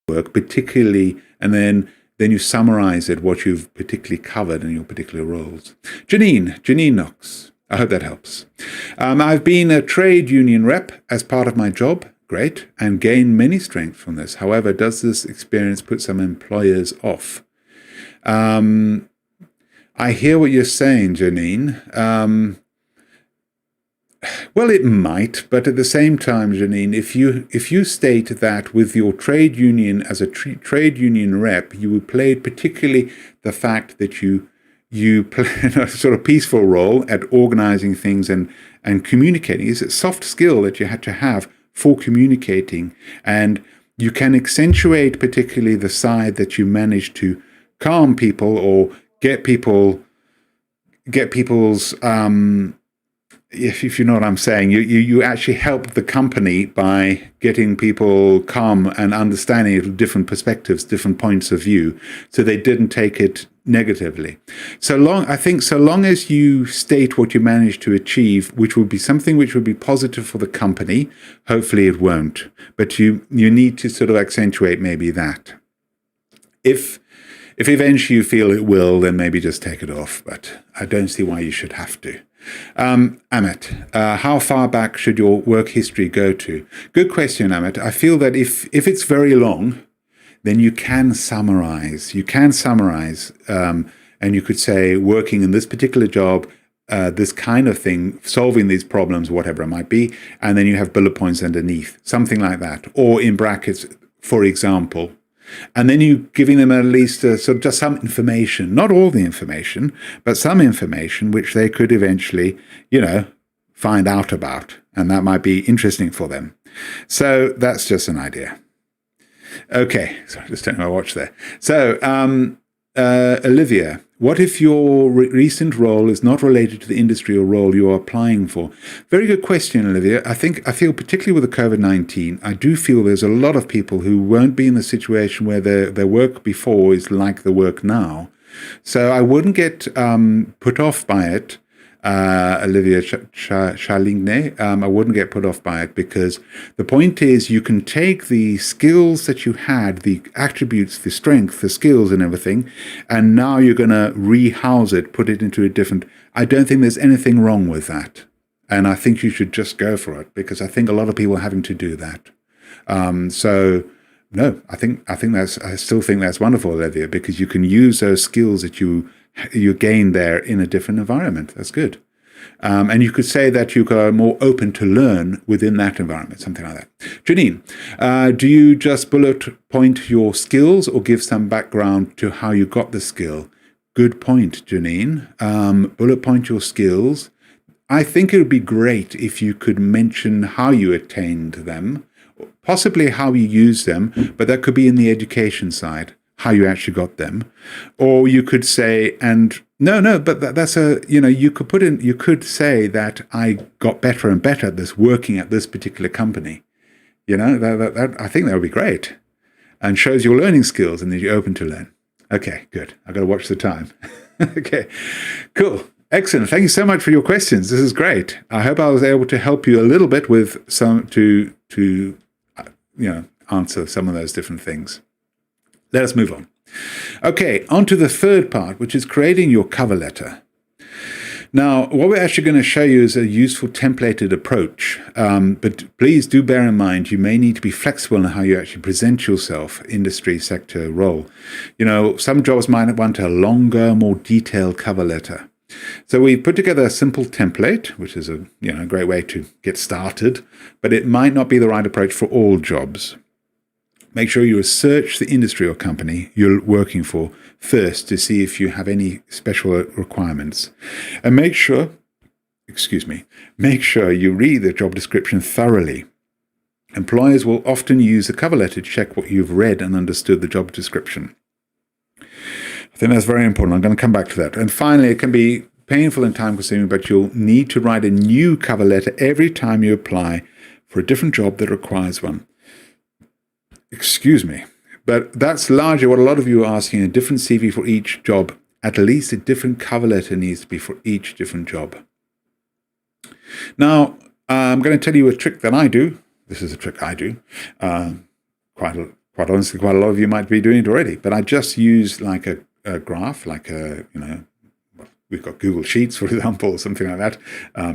work, particularly, and then you summarize it, what you've particularly covered in your particular roles. Janine Knox. I hope that helps. I've been a trade union rep as part of my job. Great. And gained many strengths from this. However, does this experience put some employers off? I hear what you're saying, Janine. Well, it might, but at the same time, Janine, if you state that with your trade union as a trade union rep, you would play particularly the fact that you play a sort of peaceful role at organizing things and communicating. It's a soft skill that you had to have for communicating, and you can accentuate particularly the side that you manage to calm people or get people's if you know what I'm saying, you actually help the company by getting people calm and understanding different perspectives, different points of view, so they didn't take it negatively. So long as you state what you managed to achieve, which would be something which would be positive for the company, hopefully it won't. But you need to sort of accentuate maybe that. If eventually you feel it will, then maybe just take it off. But I don't see why you should have to. Amit, how far back should your work history go to? Good question, Amit. I feel that if it's very long, then you can summarize. And you could say, working in this particular job, this kind of thing, solving these problems, whatever it might be, and then you have bullet points underneath, something like that, or in brackets, for example. And then you giving them at least sort of just some information, not all the information, but some information which they could eventually, find out about. And that might be interesting for them. So that's just an idea. Okay, sorry, just turning my watch there. So, Olivia, what if your recent role is not related to the industry or role you are applying for? Very good question, Olivia. I feel particularly with the COVID-19, I do feel there's a lot of people who won't be in the situation where their work before is like the work now. So I wouldn't get put off by it, Olivia Chaligne. I wouldn't get put off by it, because the point is you can take the skills that you had, the attributes, the strength, the skills and everything, and now you're going to rehouse it, put it into a different... I don't think there's anything wrong with that. And I think you should just go for it, because I think a lot of people are having to do that. No, I still think that's wonderful, Olivia, because you can use those skills that you gain there in a different environment. That's good. And you could say that you are more open to learn within that environment, something like that. Janine, do you just bullet point your skills or give some background to how you got the skill? Good point, Janine. Bullet point your skills. I think it would be great if you could mention how you attained them, possibly how you use them, but that could be in the education side, how you actually got them. Or you could say, you could say that I got better and better at this, working at this particular company. I think that would be great, and shows your learning skills and that you're open to learn. Okay, good. I've got to watch the time. Okay, cool. Excellent. Thank you so much for your questions. This is great. I hope I was able to help you a little bit with some to answer some of those different things. Let us move on. Okay, on to the third part, which is creating your cover letter. Now, what we're actually going to show you is a useful templated approach, but please do bear in mind you may need to be flexible in how you actually present yourself, industry, sector, role. Some jobs might want a longer, more detailed cover letter. So we put together a simple template, which is a great way to get started, but it might not be the right approach for all jobs. Make sure you research the industry or company you're working for first to see if you have any special requirements. And make sure you read the job description thoroughly. Employers will often use the cover letter to check what you've read and understood the job description. I think that's very important. I'm going to come back to that. And finally, it can be painful and time-consuming, but you'll need to write a new cover letter every time you apply for a different job that requires one. But that's largely what a lot of you are asking, a different CV for each job. At least a different cover letter needs to be for each different job. Now, I'm going to tell you a trick that I do. This is a trick I do quite quite honestly, quite a lot of you might be doing it already. But I just use like a graph, like we've got Google Sheets, for example, or something like that,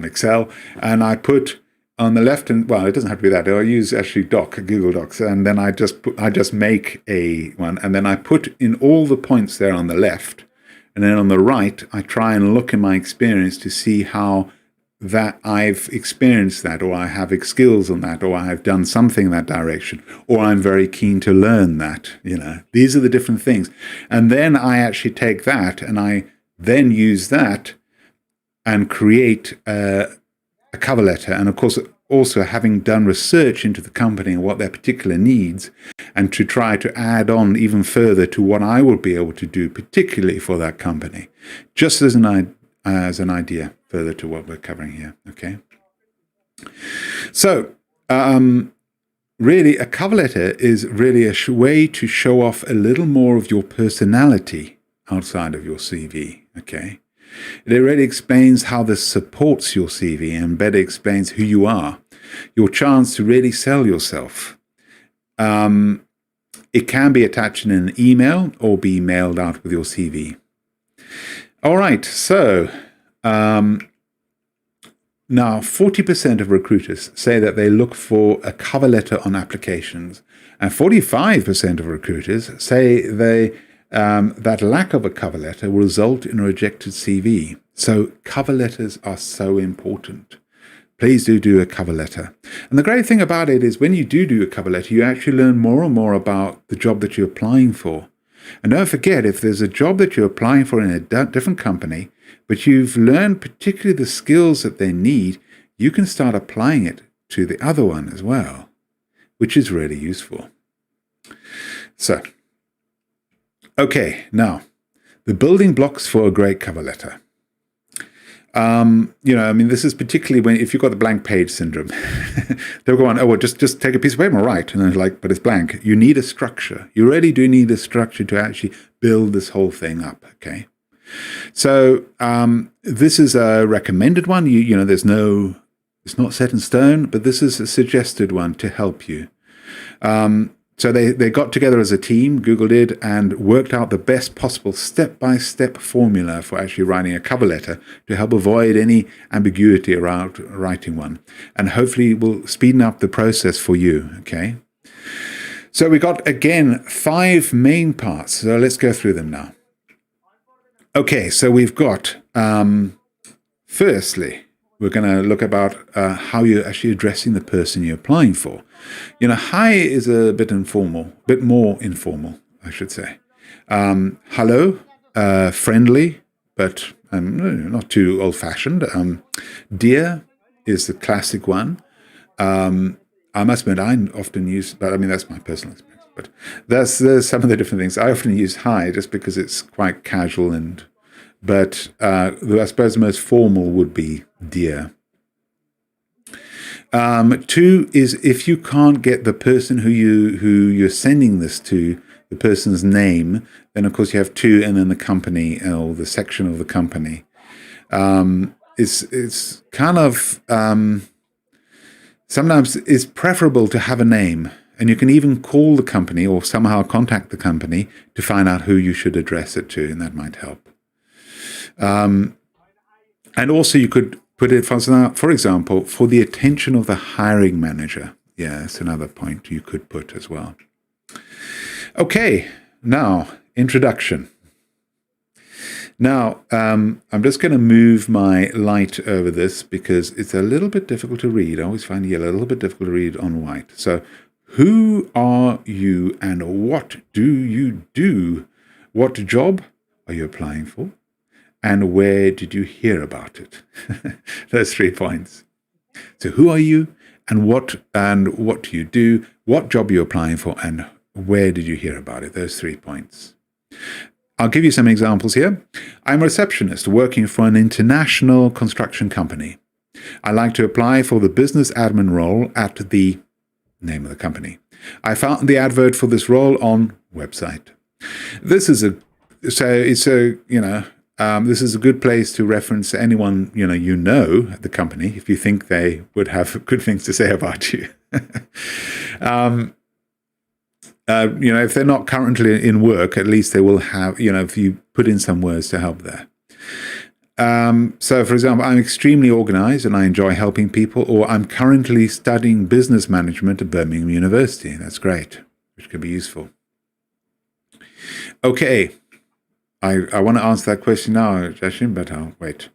Excel, and I put on the left, and well, it doesn't have to be that. I use actually Google Docs, and then I just make a one, and then I put in all the points there on the left, and then on the right, I try and look in my experience to see how that I've experienced that, or I have skills on that, or I have done something in that direction, or I'm very keen to learn that. These are the different things. And then I actually take that and I then use that and create a cover letter. And of course, also having done research into the company and what their particular needs, and to try to add on even further to what I will be able to do, particularly for that company, just as an idea further to what we're covering here. Okay. So, really, a cover letter is really a way to show off a little more of your personality outside of your CV. Okay. It really explains how this supports your CV and better explains who you are, your chance to really sell yourself. It can be attached in an email or be mailed out with your CV. All right, so now 40% of recruiters say that they look for a cover letter on applications, and 45% of recruiters say that lack of a cover letter will result in a rejected CV. So cover letters are so important. Please do a cover letter. And the great thing about it is when you do a cover letter, you actually learn more and more about the job that you're applying for. And don't forget, if there's a job that you're applying for in a different company, but you've learned particularly the skills that they need, you can start applying it to the other one as well, which is really useful. So, okay, now, the building blocks for a great cover letter. This is particularly if you've got the blank page syndrome. They'll go on, just take a piece of paper and write. And they're like, but it's blank. You need a structure. You really do need a structure to actually build this whole thing up, okay? So this is a recommended one. It's not set in stone, but this is a suggested one to help you. So they got together as a team, Google did, and worked out the best possible step-by-step formula for actually writing a cover letter to help avoid any ambiguity around writing one. And hopefully will speeden up the process for you, okay? So we got, again, 5 main parts. So let's go through them now. Okay, so we've got, firstly, we're going to look about how you're actually addressing the person you're applying for. Hi is a bit more informal, I should say. Hello, friendly, but not too old-fashioned. Dear is the classic one. I must admit, I often use, but that's my personal experience. But there's some of the different things. I often use hi just because it's quite casual, but I suppose the most formal would be dear. 2 is if you can't get the person who you're sending this to, the person's name, then of course you have 2 and then the company or the section of the company. It's kind of sometimes it's preferable to have a name, and you can even call the company or somehow contact the company to find out who you should address it to, and that might help. And also you could put it, for example, for the attention of the hiring manager. Yeah, that's another point you could put as well. Okay, now, introduction. Now, I'm just going to move my light over this because it's a little bit difficult to read. I always find yellow a little bit difficult to read on white. So, who are you and what do you do? What job are you applying for? And where did you hear about it? Those 3 points. So who are you and what do you do? What job are you applying for and where did you hear about it? Those 3 points. I'll give you some examples here. I'm a receptionist working for an international construction company. I like to apply for the business admin role at the name of the company. I found the advert for this role on website. This is a good place to reference anyone at the company if you think they would have good things to say about you. if they're not currently in work, at least they will have, if you put in some words to help there. So, for example, I'm extremely organized and I enjoy helping people, or I'm currently studying business management at Birmingham University. That's great, which can be useful. Okay, I want to answer that question now, Jashin, but I'll wait.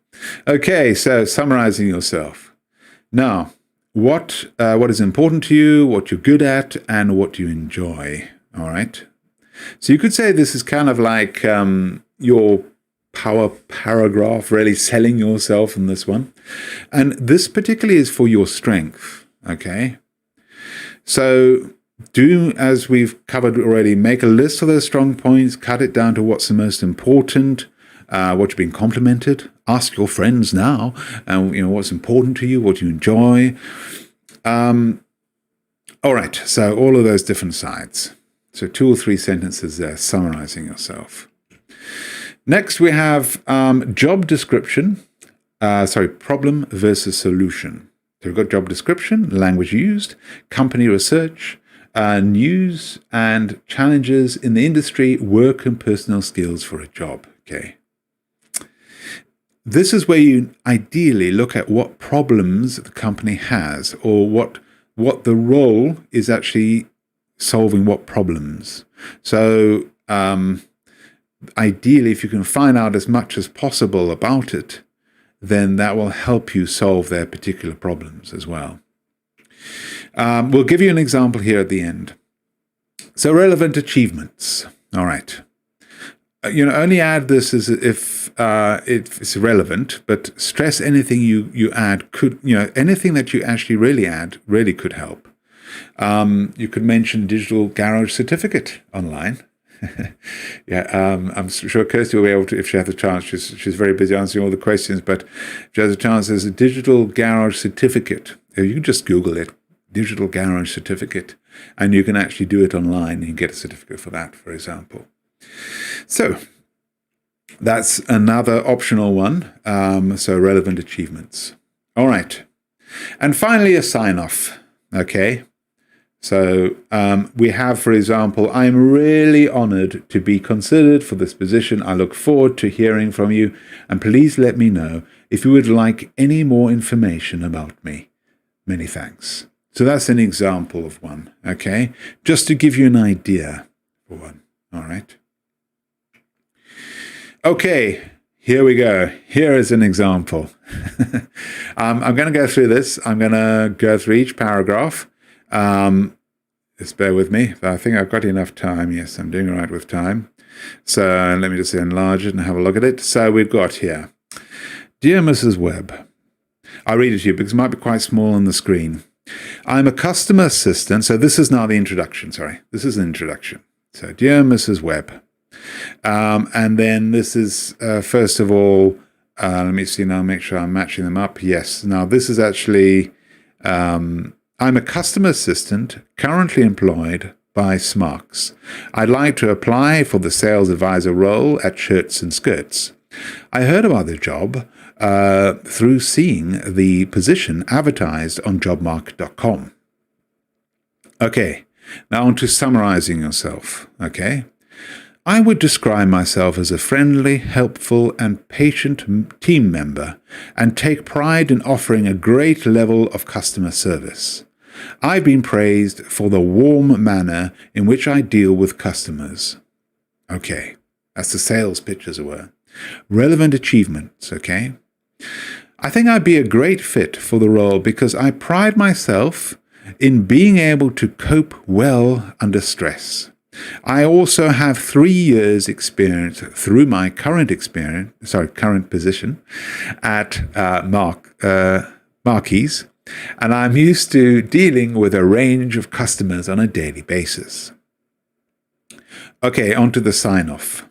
Okay, so summarizing yourself. Now, what is important to you, what you're good at, and what you enjoy, all right? So you could say this is kind of like your power paragraph, really selling yourself in this one. And this particularly is for your strength, okay? So do, as we've covered already, make a list of those strong points, cut it down to what's the most important, what you've been complimented. Ask your friends now, what's important to you, what you enjoy. All right, so all of those different sides. So 2 or 3 sentences there, summarizing yourself. Next, we have job description, problem versus solution. So we've got job description, language used, company research, news and challenges in the industry, work and personal skills for a job. Okay. This is where you ideally look at what problems the company has, or what the role is actually solving, what problems. So ideally, if you can find out as much as possible about it, then that will help you solve their particular problems as well. We'll give you an example here at the end. So relevant achievements. All right. Only add this as if it's relevant, but stress anything you add could, anything that you actually really add really could help. You could mention digital garage certificate online. I'm sure Kirsty will be able to, if she has a chance. She's very busy answering all the questions, but if she has a chance, there's a digital garage certificate. You can just Google it, digital garage certificate, and you can actually do it online and get a certificate for that, for example. So that's another optional one. So relevant achievements. All right. And finally, a sign-off. Okay. So we have, for example, I'm really honored to be considered for this position. I look forward to hearing from you. And please let me know if you would like any more information about me. Many thanks. So that's an example of one. Okay. Just to give you an idea for one. All right. Okay, here we go. Here is an example. I'm going to go through this. I'm going to go through each paragraph. Just bear with me. I think I've got enough time. Yes, I'm doing all right with time. So let me just enlarge it and have a look at it. So we've got here, Dear Mrs. Webb, I'll read it to you because it might be quite small on the screen. I'm a customer assistant. So this is now the introduction. Sorry, this is an introduction. So Dear Mrs. Webb. And then this is, first of all, let me see now, make sure I'm matching them up. Yes. Now, this is actually, I'm a customer assistant currently employed by Smarks. I'd like to apply for the sales advisor role at Shirts and Skirts. I heard about the job through seeing the position advertised on jobmarket.com. Okay. Now on to summarizing yourself. Okay. I would describe myself as a friendly, helpful, and patient team member and take pride in offering a great level of customer service. I've been praised for the warm manner in which I deal with customers. Okay, that's the sales pitch, as it were. Relevant achievements, okay? I think I'd be a great fit for the role because I pride myself in being able to cope well under stress. I also have 3 years experience through my current position at Marquis, and I'm used to dealing with a range of customers on a daily basis. Okay, on to the sign-off.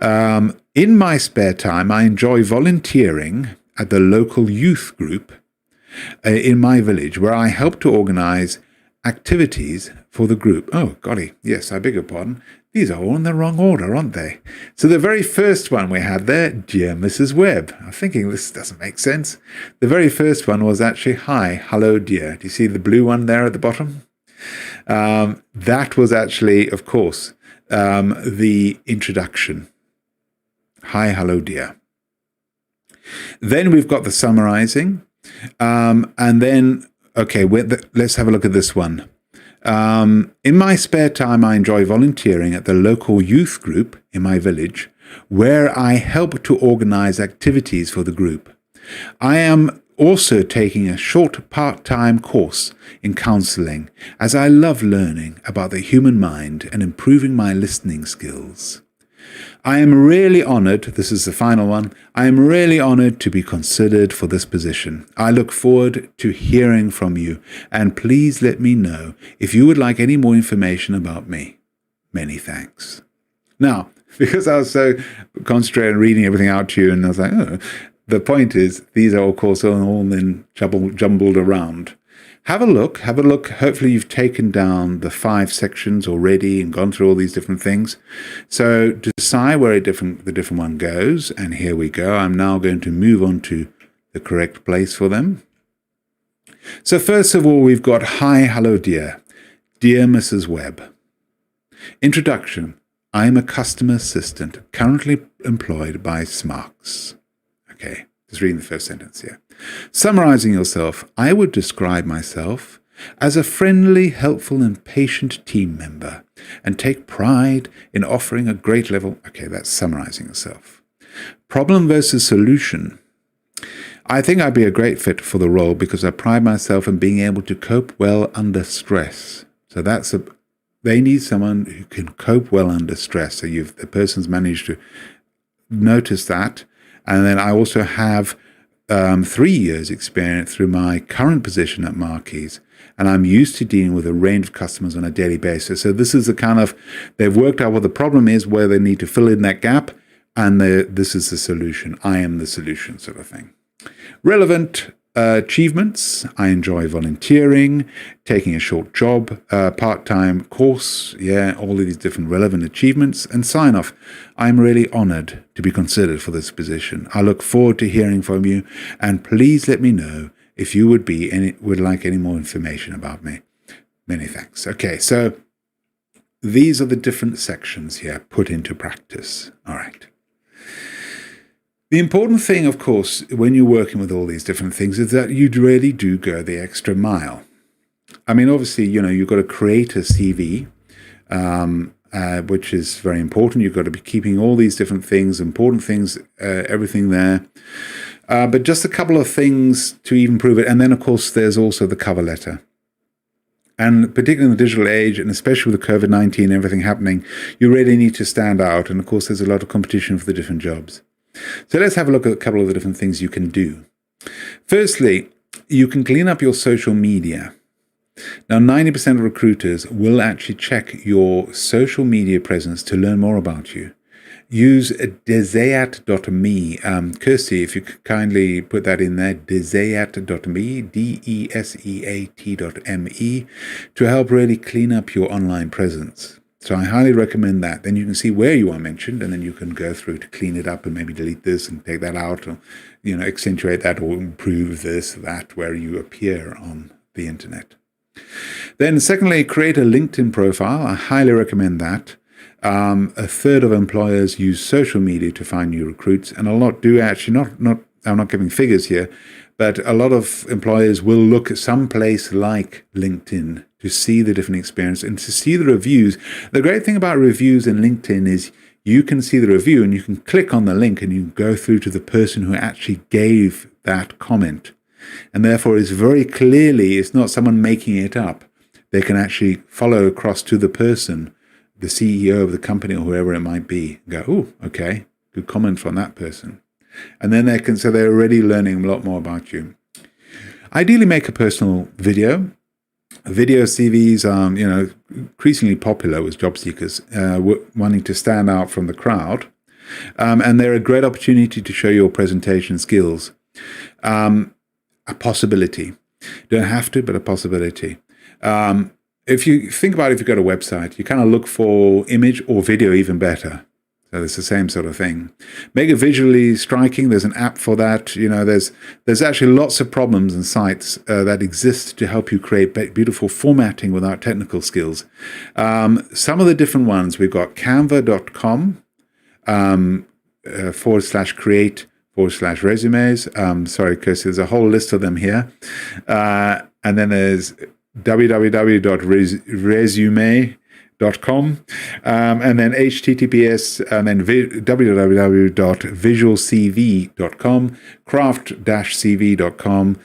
In my spare time, I enjoy volunteering at the local youth group in my village, where I help to organize activities for the group. Oh, golly, yes, I beg your pardon. These are all in the wrong order, aren't they? So the very first one we had there, Dear Mrs. Webb. I'm thinking this doesn't make sense. The very first one was actually, Hi, hello, dear. Do you see the blue one there at the bottom? That was actually, of course, the introduction. Hi, hello, dear. Then we've got the summarizing. And then, okay, let's have a look at this one. In my spare time, I enjoy volunteering at the local youth group in my village, where I help to organize activities for the group. I am also taking a short part-time course in counseling, as I love learning about the human mind and improving my listening skills. I am really honored, this is the final one, I am really honored to be considered for this position. I look forward to hearing from you, and please let me know if you would like any more information about me. Many thanks. Now, because I was so concentrated on reading everything out to you, and I was like, oh, the point is, these are, of course, all then jumbled around. Have a look. Hopefully you've taken down the 5 sections already and gone through all these different things. So decide where the different one goes. And here we go. I'm now going to move on to the correct place for them. So first of all, we've got hi, hello, dear. Dear Mrs. Webb. Introduction. I am a customer assistant currently employed by Smarks. Okay, just reading the first sentence here. Summarizing yourself, I would describe myself as a friendly, helpful, and patient team member, and take pride in offering a great level. Okay, that's summarizing yourself. Problem versus solution. I think I'd be a great fit for the role because I pride myself in being able to cope well under stress. So they need someone who can cope well under stress. So the person's managed to notice that. And then I also have 3 years experience through my current position at Marquis, and I'm used to dealing with a range of customers on a daily basis. So this is the kind of, they've worked out what the problem is, where they need to fill in that gap, and this is the solution. I am the solution, sort of thing. Relevant achievements. I enjoy volunteering, taking a short job, part-time course, all of these different relevant achievements. And sign off. I'm really honored to be considered for this position. I look forward to hearing from you, and please let me know if you would like any more information about me. Many thanks. Okay, so these are the different sections here put into practice. All right. The important thing, of course, when you're working with all these different things is that you really do go the extra mile. I mean, obviously, you've got to create a CV, which is very important. You've got to be keeping all these different things, important things, everything there. But just a couple of things to even prove it. And then, of course, there's also the cover letter. And particularly in the digital age, and especially with the COVID-19 and everything happening, you really need to stand out. And, of course, there's a lot of competition for the different jobs. So let's have a look at a couple of the different things you can do. Firstly, you can clean up your social media. Now, 90% of recruiters will actually check your social media presence to learn more about you. Use deseat.me. Kirsty, if you could kindly put that in there, deseat.me, deseat.me, to help really clean up your online presence. So I highly recommend that. Then you can see where you are mentioned, and then you can go through to clean it up and maybe delete this and take that out, or accentuate that or improve this, that, where you appear on the internet. Then secondly, create a LinkedIn profile. I highly recommend that. A third of employers use social media to find new recruits, and a lot do actually, I'm not giving figures here, but a lot of employers will look at some place like LinkedIn to see the different experience and to see the reviews. The great thing about reviews in LinkedIn is you can see the review and you can click on the link and you can go through to the person who actually gave that comment. And therefore, it's very clearly, it's not someone making it up. They can actually follow across to the person, the CEO of the company or whoever it might be, and go, oh, okay, good comment from that person. And then so they're already learning a lot more about you. Ideally, make a personal video. Video CVs are, increasingly popular with job seekers wanting to stand out from the crowd. And they're a great opportunity to show your presentation skills. A possibility. Don't have to, but a possibility. If you think about it, if you've got a website, you kind of look for image or video even better. So it's the same sort of thing. Make it visually striking. There's an app for that. There's actually lots of problems and sites that exist to help you create beautiful formatting without technical skills. Some of the different ones, we've got canva.com /create/resumes. Sorry, Kirsty, there's a whole list of them here. And then there's www.resume.com, and then https, and then www.visualcv.com, craft-cv.com,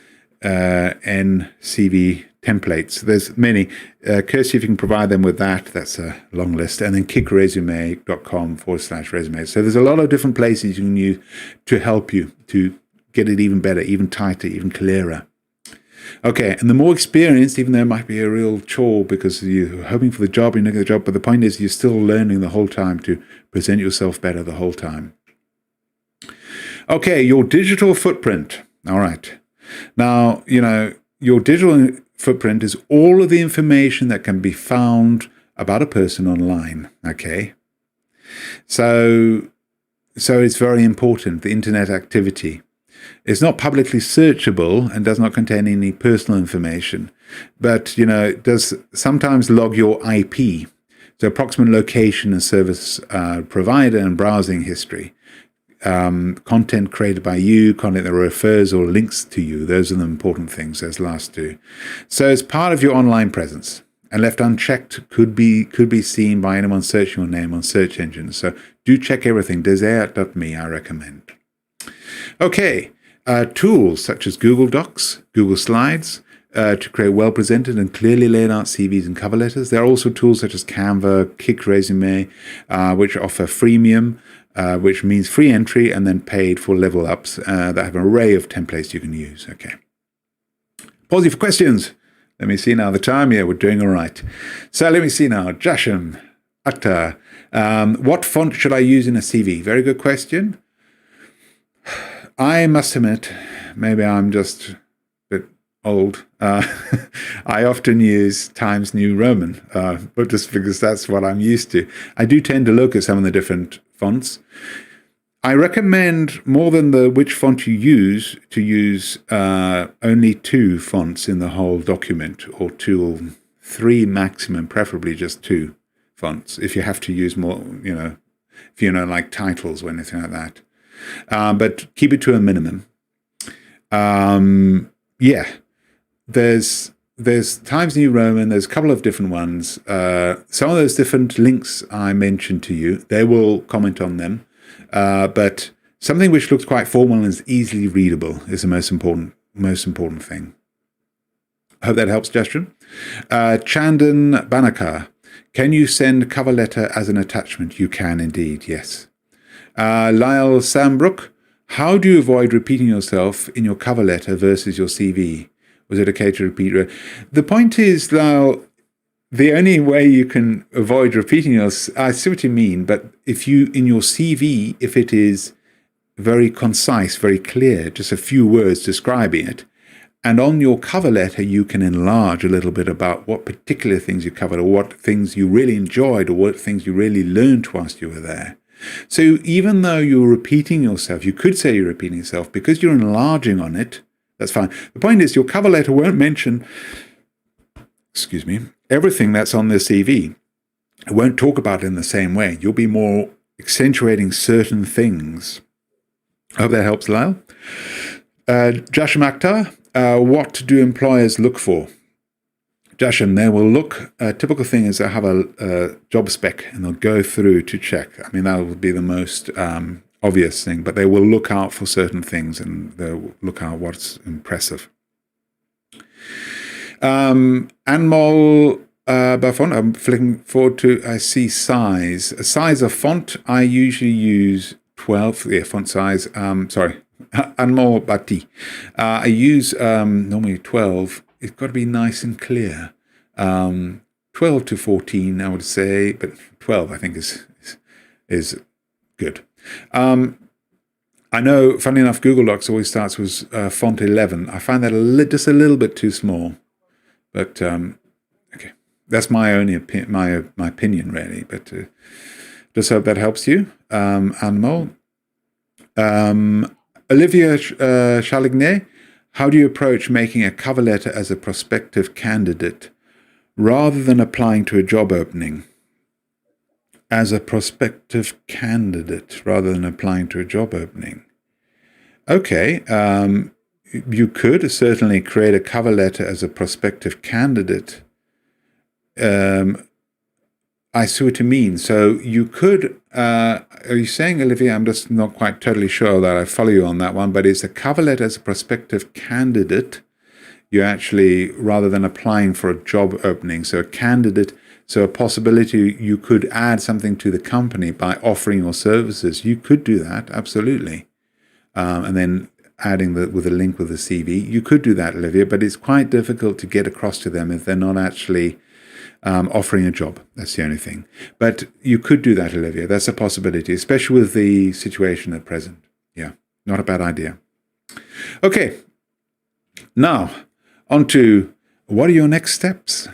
NCV templates. There's many. Kirsty, if you can provide them with that, that's a long list. And then kickresume.com /resume. So there's a lot of different places you can use to help you to get it even better, even tighter, even clearer. Okay, and the more experienced, even though it might be a real chore because you're hoping for the job, you're not getting the job, but the point is you're still learning the whole time to present yourself better the whole time. Okay, your digital footprint. All right. Now, your digital footprint is all of the information that can be found about a person online. Okay. So it's very important, the internet activity. It's not publicly searchable and does not contain any personal information, but it does sometimes log your IP, so approximate location and service provider and browsing history, content created by you, content that refers or links to you. Those are the important things, those last two. So it's part of your online presence, and left unchecked could be seen by anyone searching your name on search engines. So do check everything. Desert.me, I recommend. Okay, tools such as Google Docs, Google Slides, to create well-presented and clearly laid out CVs and cover letters. There are also tools such as Canva, Kick Resume, which offer freemium, which means free entry and then paid for level ups that have an array of templates you can use. Okay. Pause for questions. Let me see now the time. Yeah, we're doing all right. So let me see now. Jasham Akhtar. What font should I use in a CV? Very good question. I must admit, maybe I'm just a bit old. I often use Times New Roman, but just because that's what I'm used to. I do tend to look at some of the different fonts. I recommend, more than which font you use, to use only 2 fonts in the whole document, or 2 or 3 maximum, preferably just 2 fonts. If you have to use more, if like titles or anything like that. But keep it to a minimum. There's Times New Roman. There's a couple of different ones. Some of those different links I mentioned to you, they will comment on them. But something which looks quite formal and is easily readable is the most important thing. I hope that helps, Justin. Chandan Banakar. Can you send cover letter as an attachment? You can indeed, yes. Lyle Sambrook, how do you avoid repeating yourself in your cover letter versus your CV? Was it okay to repeat? The point is, Lyle, the only way you can avoid repeating yourself, I see what you mean, but if in your CV, if it is very concise, very clear, just a few words describing it, and on your cover letter, you can enlarge a little bit about what particular things you covered, or what things you really enjoyed, or what things you really learned whilst you were there. So even though you're repeating yourself, you could say you're repeating yourself, because you're enlarging on it, that's fine. The point is, your cover letter won't mention, everything that's on the CV. It won't talk about it in the same way. You'll be more accentuating certain things. I hope that helps, Lyle. Jasham Akhtar, what do employers look for? Jasham, they will look, a typical thing is they'll have a job spec and they'll go through to check. I mean, that will be the most obvious thing, but they will look out for certain things and they'll look out what's impressive. Anmol Bafont, I'm flicking forward to, I see size. A size of font, I usually use 12, font size, Anmol Bati. I use normally 12. It's got to be nice and clear. 12 to 14, I would say, but 12 I think is good. I know, funny enough, Google Docs always starts with font 11. I find that just a little bit too small, but okay, that's my only my opinion really. But Just hope that helps you, Anmol. Olivia Chalignet, how do you approach making a cover letter as a prospective candidate rather than applying to a job opening? As a prospective candidate rather than applying to a job opening. Okay, you could certainly create a cover letter as a prospective candidate. I see what you mean. So you could, are you saying, Olivia, I'm just not quite totally sure that I follow you on that one, but it's a cover letter as a prospective candidate. You actually, rather than applying for a job opening, so a candidate, so a possibility you could add something to the company by offering your services. You could do that, absolutely. And then adding with a link with the CV. You could do that, Olivia, but it's quite difficult to get across to them if they're not actually offering a job. That's the only thing. But you could do that, Olivia. That's a possibility, especially with the situation at present. Yeah, not a bad idea. Okay, now on to what are your next steps?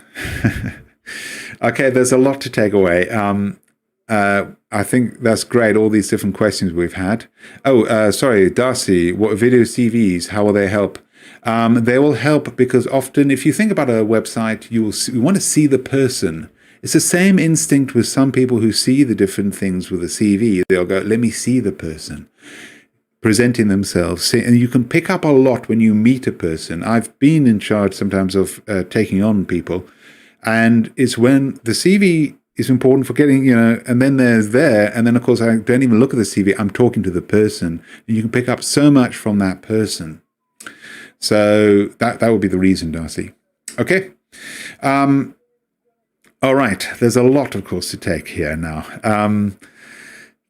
Okay, there's a lot to take away. I think that's great, all these different questions we've had. Sorry, Darcy, what video CVs, how will they help? They will help because often, if you think about a website, you want to see the person. It's the same instinct with some people who see the different things with a CV. They'll go, let me see the person presenting themselves. And you can pick up a lot when you meet a person. I've been in charge sometimes of taking on people. And it's when the CV is important for getting, and then and then of course I don't even look at the CV, I'm talking to the person. And you can pick up so much from that person. So that would be the reason, Darcy. Okay. All right. There's a lot, of course, to take here now.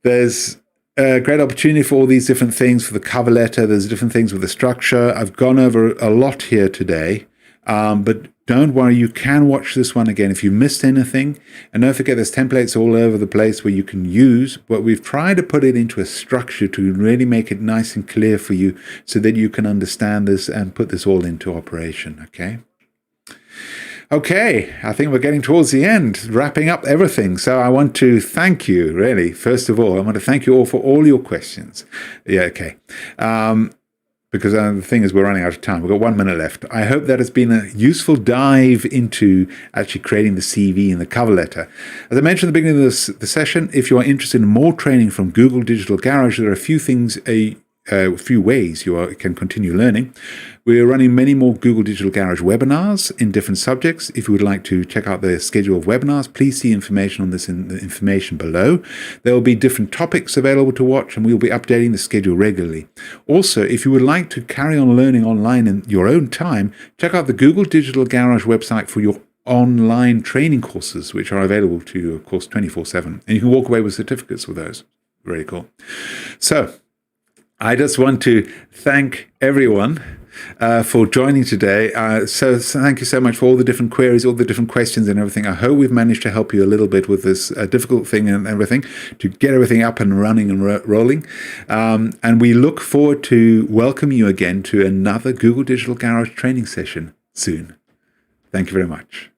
There's a great opportunity for all these different things for the cover letter. There's different things with the structure. I've gone over a lot here today. But don't worry, you can watch this one again if you missed anything. And don't forget, there's templates all over the place where you can use, but we've tried to put it into a structure to really make it nice and clear for you so that you can understand this and put this all into operation, okay? Okay, I think we're getting towards the end, wrapping up everything. So I want to thank you, really. First of all, I want to thank you all for all your questions. Yeah, okay. Because the thing is, we're running out of time. We've got 1 minute left. I hope that has been a useful dive into actually creating the CV and the cover letter. As I mentioned at the beginning of the session, if you are interested in more training from Google Digital Garage, there are a few things, a few ways you can continue learning. We're running many more Google Digital Garage webinars in different subjects. If you would like to check out the schedule of webinars, please see information on this in the information below. There will be different topics available to watch, and we'll be updating the schedule regularly. Also, if you would like to carry on learning online in your own time, check out the Google Digital Garage website for your online training courses, which are available to you, of course, 24/7. And you can walk away with certificates with those. Very cool. So, I just want to thank everyone for joining today. So thank you so much for all the different queries, all the different questions and everything. I hope we've managed to help you a little bit with this difficult thing and everything to get everything up and running and rolling. And we look forward to welcoming you again to another Google Digital Garage training session soon. Thank you very much.